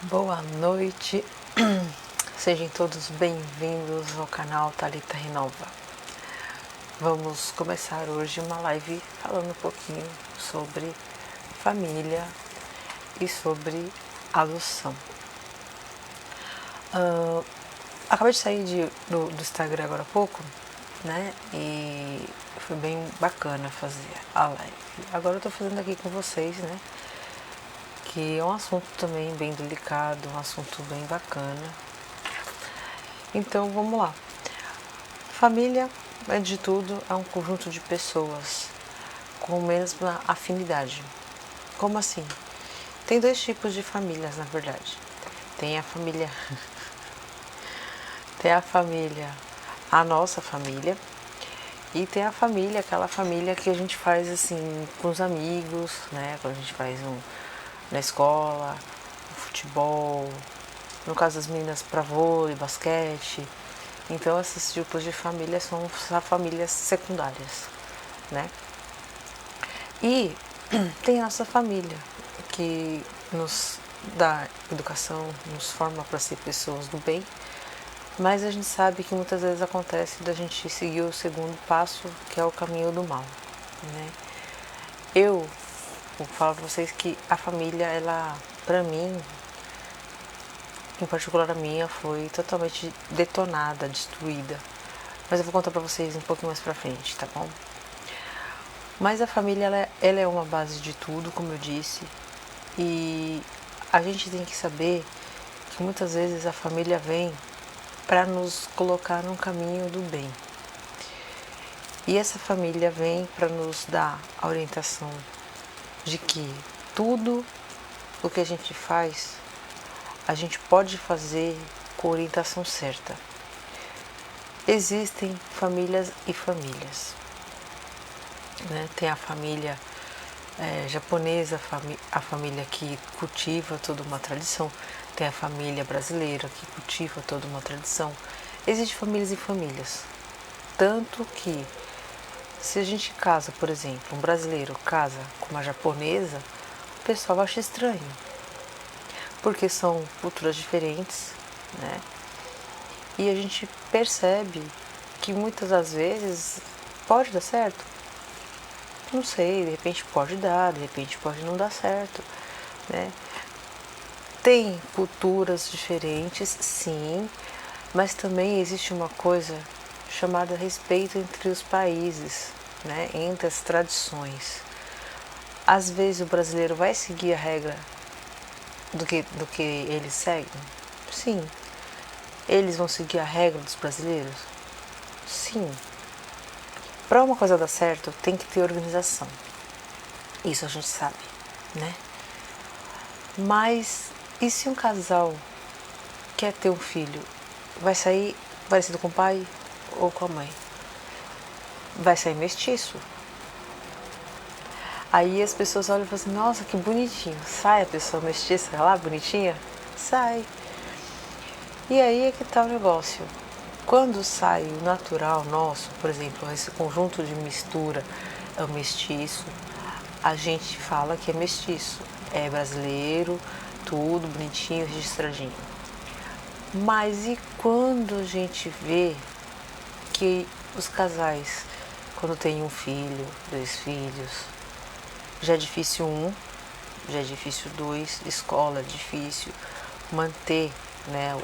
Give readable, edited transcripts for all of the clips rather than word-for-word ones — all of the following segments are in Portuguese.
Boa noite, sejam todos bem-vindos ao canal Thalita Renova. Vamos começar hoje uma live falando um pouquinho sobre família e sobre adoção. Acabei de sair do Instagram agora há pouco, né? E foi bem bacana fazer a live. Agora eu tô fazendo aqui com vocês, né? Que é um assunto também bem delicado, um assunto bem bacana. Então vamos lá. Família, antes de tudo, é um conjunto de pessoas com a mesma afinidade. Como assim? Tem dois tipos de famílias, na verdade. Tem a família, a nossa família, e tem a família, aquela família que a gente faz assim com os amigos, né? Quando a gente faz na escola, no futebol, no caso das meninas para vôlei, basquete. Então esses tipos de família são famílias secundárias, né? E tem a nossa família, que nos dá educação, nos forma para ser pessoas do bem, mas a gente sabe que muitas vezes acontece da gente seguir o segundo passo, que é o caminho do mal, né? Eu vou falar para vocês que a família, ela, para mim, em particular a minha, foi totalmente detonada, destruída. Mas eu vou contar para vocês um pouquinho mais pra frente, tá bom? Mas a família, ela é uma base de tudo, como eu disse, e a gente tem que saber que muitas vezes a família vem para nos colocar num caminho do bem. E essa família vem para nos dar a orientação de que tudo o que a gente faz, a gente pode fazer com a orientação certa. Existem famílias e famílias, né? Tem a família japonesa, a família que cultiva toda uma tradição, tem a família brasileira que cultiva toda uma tradição. Existem famílias e famílias, tanto que se a gente casa, por exemplo, um brasileiro casa com uma japonesa, o pessoal acha estranho, porque são culturas diferentes, né? E a gente percebe que muitas das vezes pode dar certo. Não sei, de repente pode dar, de repente pode não dar certo, né? Tem culturas diferentes, sim, mas também existe uma coisa chamada respeito entre os países, né? Entre as tradições. Às vezes o brasileiro vai seguir a regra do que eles seguem? Sim. Eles vão seguir a regra dos brasileiros? Sim. Para uma coisa dar certo, tem que ter organização. Isso a gente sabe, né? Mas e se um casal quer ter um filho? Vai sair parecido com o pai ou com a mãe? Vai sair mestiço. Aí as pessoas olham e falam assim, nossa, que bonitinho. Sai a pessoa mestiça lá, bonitinha? Sai. E aí é que tá o negócio. Quando sai o natural nosso, por exemplo, esse conjunto de mistura é o mestiço, a gente fala que é mestiço, é brasileiro, tudo bonitinho, registradinho. Mas e quando a gente vê que os casais, quando tem um filho, 2 filhos, já é difícil já é difícil 2, escola é difícil, manter, né,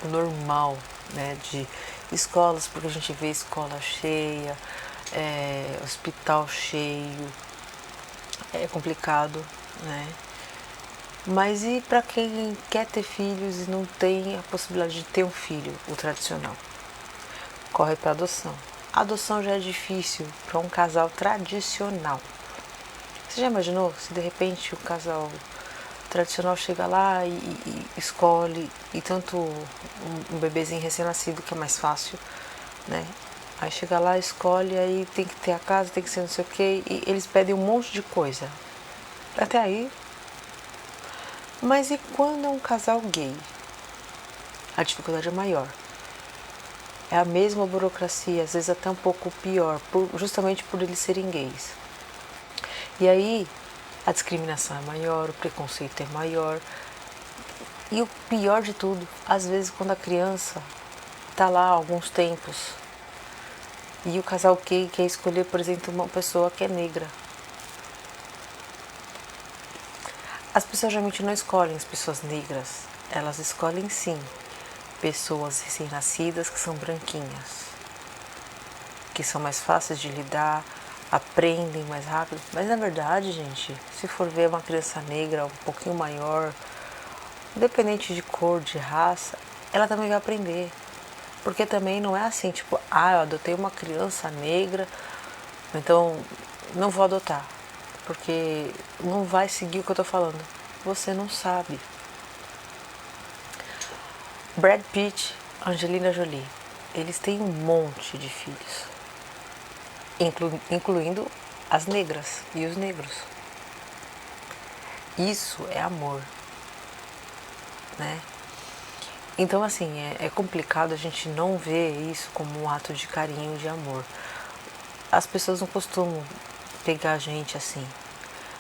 o normal, né, de escolas, porque a gente vê escola cheia, hospital cheio, é complicado, né? Mas e para quem quer ter filhos e não tem a possibilidade de ter um filho, o tradicional? Corre para adoção. A adoção já é difícil para um casal tradicional. Você já imaginou se de repente o casal tradicional chega lá e escolhe, e tanto um bebezinho recém-nascido, que é mais fácil, né? Aí chega lá, escolhe, aí tem que ter a casa, tem que ser não sei o quê, e eles pedem um monte de coisa. Até aí. Mas e quando é um casal gay? A dificuldade é maior. É a mesma burocracia, às vezes até um pouco pior, justamente por eles serem gays. E aí a discriminação é maior, o preconceito é maior. E o pior de tudo, às vezes quando a criança está lá há alguns tempos e o casal gay quer escolher, por exemplo, uma pessoa que é negra. As pessoas geralmente não escolhem as pessoas negras, elas escolhem sim pessoas recém-nascidas que são branquinhas, que são mais fáceis de lidar, aprendem mais rápido. Mas na verdade, gente, se for ver uma criança negra um pouquinho maior, independente de cor, de raça, ela também vai aprender. Porque também não é assim, tipo, eu adotei uma criança negra, então não vou adotar. Porque não vai seguir o que eu tô falando. Você não sabe. Brad Pitt, Angelina Jolie, eles têm um monte de filhos, incluindo as negras e os negros. Isso é amor, né? Então, assim, é complicado a gente não ver isso como um ato de carinho, de amor. As pessoas não costumam pegar a gente assim.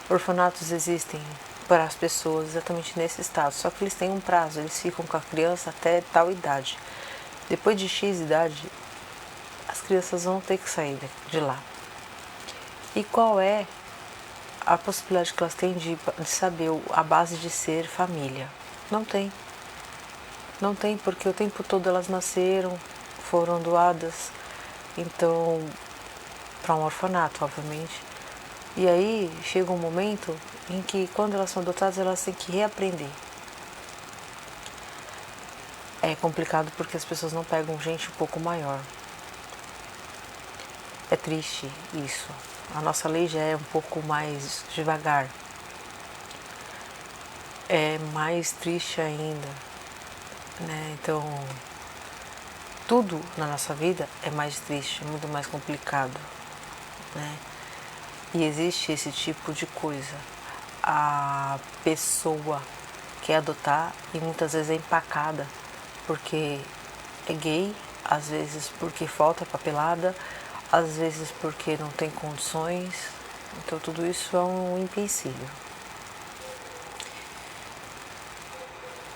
Orfanatos existem para as pessoas exatamente nesse estado, só que eles têm um prazo, eles ficam com a criança até tal idade. Depois de X idade, as crianças vão ter que sair de lá. E qual é a possibilidade que elas têm de saber a base de ser família? Não tem. Não tem, porque o tempo todo elas nasceram, foram doadas, então, para um orfanato, obviamente. E aí chega um momento em que, quando elas são adotadas, elas têm que reaprender. É complicado porque as pessoas não pegam gente um pouco maior. É triste isso. A nossa lei já é um pouco mais devagar. É mais triste ainda, né? Então, tudo na nossa vida é mais triste, muito mais complicado, né? E existe esse tipo de coisa. A pessoa quer adotar e muitas vezes é empacada porque é gay, às vezes porque falta papelada, às vezes porque não tem condições. Então tudo isso é um empecilho.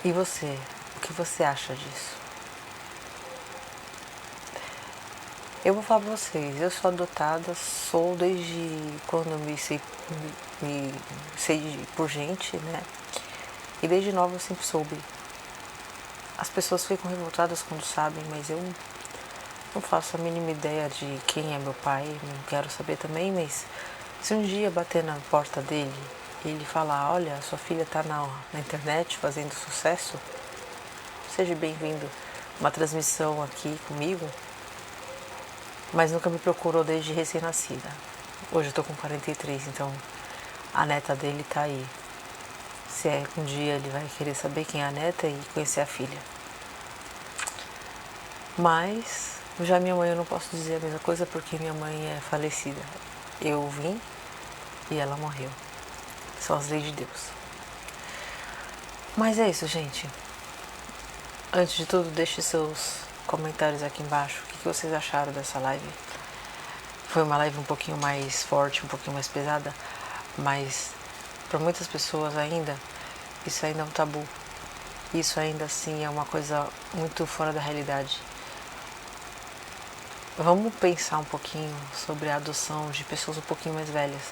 E você? O que você acha disso? Eu vou falar pra vocês, eu sou adotada, sou desde quando eu me sei por gente, né? E desde nova eu sempre soube. As pessoas ficam revoltadas quando sabem, mas eu não faço a mínima ideia de quem é meu pai, não quero saber também, mas se um dia bater na porta dele e ele falar, olha, sua filha tá na internet fazendo sucesso, seja bem-vindo a uma transmissão aqui comigo, mas nunca me procurou desde recém-nascida. Hoje eu tô com 43, então a neta dele tá aí. Se é um dia ele vai querer saber quem é a neta e conhecer a filha. Mas já minha mãe eu não posso dizer a mesma coisa porque minha mãe é falecida. Eu vim e ela morreu. São as leis de Deus. Mas é isso, gente. Antes de tudo, deixe seus comentários aqui embaixo. O que vocês acharam dessa live? Foi uma live um pouquinho mais forte, um pouquinho mais pesada, mas para muitas pessoas ainda, isso ainda é um tabu. Isso ainda assim é uma coisa muito fora da realidade. Vamos pensar um pouquinho sobre a adoção de pessoas um pouquinho mais velhas.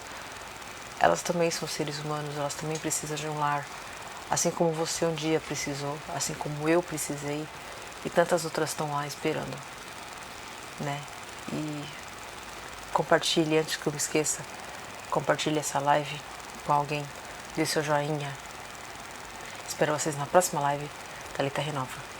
Elas também são seres humanos, elas também precisam de um lar. Assim como você um dia precisou, assim como eu precisei, e tantas outras estão lá esperando, né? E compartilhe, antes que eu me esqueça, compartilhe essa live com alguém, dê seu joinha. Espero vocês na próxima live. Thalita Renova.